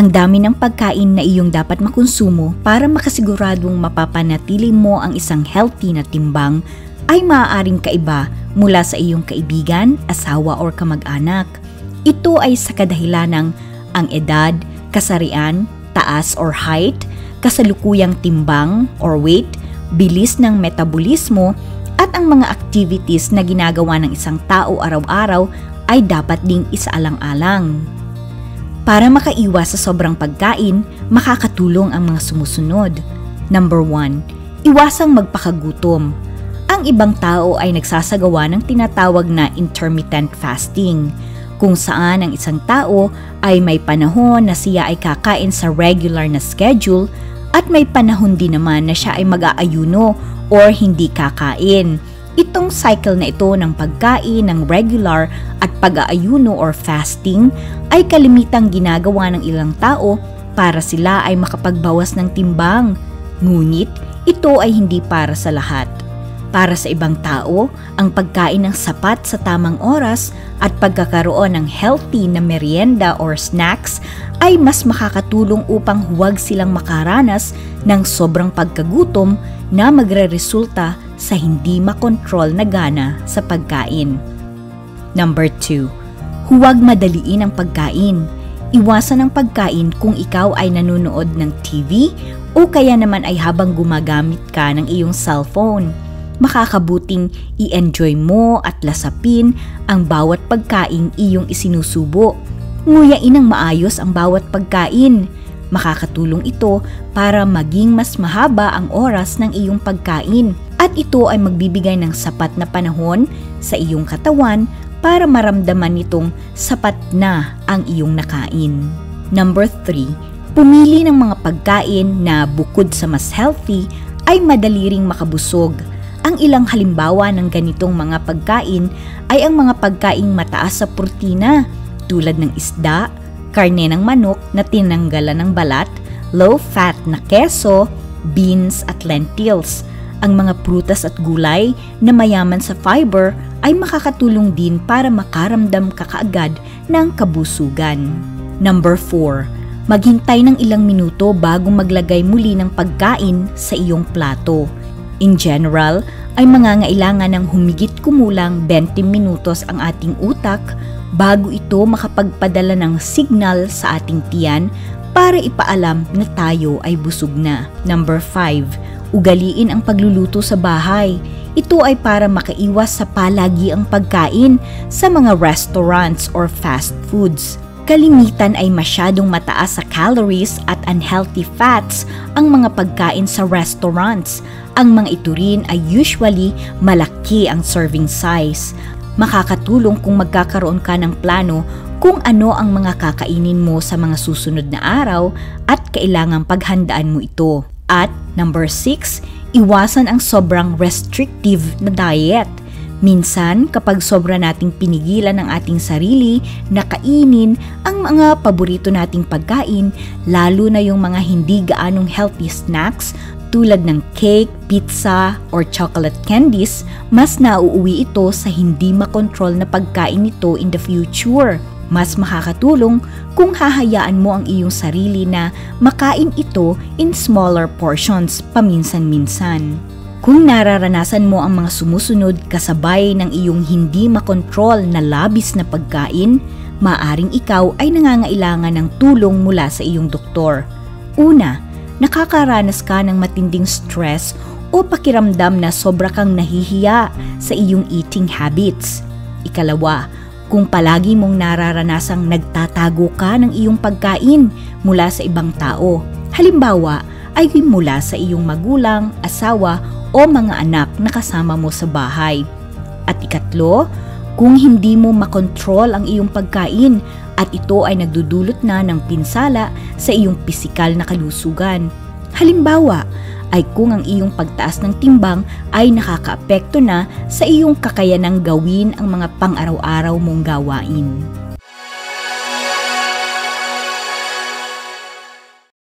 Ang dami ng pagkain na iyong dapat makonsumo para makasiguradong mapapanatili mo ang isang healthy na timbang ay maaaring kaiba mula sa iyong kaibigan, asawa o kamag-anak. Ito ay sa kadahilan ng ang edad, kasarian, taas or height, kasalukuyang timbang or weight, bilis ng metabolismo at ang mga activities na ginagawa ng isang tao araw-araw ay dapat ding isaalang-alang. Para makaiwas sa sobrang pagkain, makakatulong ang mga sumusunod. Number 1, iwasang magpakagutom. Ang ibang tao ay nagsasagawa ng tinatawag na intermittent fasting, kung saan ang isang tao ay may panahon na siya ay kakain sa regular na schedule at may panahon din naman na siya ay mag-aayuno or hindi kakain. Itong cycle na ito ng pagkain ng regular at pag-aayuno or fasting ay kalimitang ginagawa ng ilang tao para sila ay makapagbawas ng timbang. Ngunit ito ay hindi para sa lahat. Para sa ibang tao, ang pagkain ng sapat sa tamang oras at pagkakaroon ng healthy na merienda or snacks ay mas makakatulong upang huwag silang makaranas ng sobrang pagkagutom na magreresulta sa hindi makontrol na gana sa pagkain. Number 2, huwag madaliin ang pagkain. Iwasan ang pagkain kung ikaw ay nanonood ng TV o kaya naman ay habang gumagamit ka ng iyong cellphone. Makakabuting i-enjoy mo at lasapin ang bawat pagkain iyong isinusubo. Nguyain ng maayos ang bawat pagkain. Makakatulong ito para maging mas mahaba ang oras ng iyong pagkain at ito ay magbibigay ng sapat na panahon sa iyong katawan para maramdaman nitong sapat na ang iyong nakain. Number 3, pumili ng mga pagkain na bukod sa mas healthy ay madali ring makabusog. Ang ilang halimbawa ng ganitong mga pagkain ay ang mga pagkaing mataas sa protina tulad ng isda, karne ng manok na tinanggalan ng balat, low-fat na keso, beans at lentils. Ang mga prutas at gulay na mayaman sa fiber ay makakatulong din para makaramdam ka kaagad ng kabusugan. Number 4, maghintay ng ilang minuto bago maglagay muli ng pagkain sa iyong plato. In general, ay mangangailangan ng humigit kumulang 20 minutos ang ating utak bago ito makapagpadala ng signal sa ating tiyan para ipaalam na tayo ay busog na. Number 5, ugaliin ang pagluluto sa bahay. Ito ay para makaiwas sa palagiang pagkain sa mga restaurants or fast foods. Kalimitan ay masyadong mataas sa calories at unhealthy fats ang mga pagkain sa restaurants. Ang mga ito rin ay usually malaki ang serving size. Makakatulong kung magkakaroon ka ng plano kung ano ang mga kakainin mo sa mga susunod na araw at kailangang paghandaan mo ito. At number 6, iwasan ang sobrang restrictive na diet. Minsan, kapag sobra nating pinigilan ang ating sarili na kainin ang mga paborito nating pagkain, lalo na yung mga hindi gaanong healthy snacks tulad ng cake, pizza, or chocolate candies, mas nauuwi ito sa hindi makontrol na pagkain nito in the future. Mas makakatulong kung hahayaan mo ang iyong sarili na makain ito in smaller portions paminsan-minsan. Kung nararanasan mo ang mga sumusunod kasabay ng iyong hindi makontrol na labis na pagkain, maaring ikaw ay nangangailangan ng tulong mula sa iyong doktor. Una, nakakaranas ka ng matinding stress o pakiramdam na sobra kang nahihiya sa iyong eating habits. Ikalawa, kung palagi mong nararanasang nagtatago ka ng iyong pagkain mula sa ibang tao. Halimbawa, ay mula sa iyong magulang, asawa, o mga anak na kasama mo sa bahay. At ikatlo, kung hindi mo makontrol ang iyong pagkain at ito ay nagdudulot na ng pinsala sa iyong pisikal na kalusugan. Halimbawa, ay kung ang iyong pagtaas ng timbang ay nakakaapekto na sa iyong kakayanang gawin ang mga pang-araw-araw mong gawain.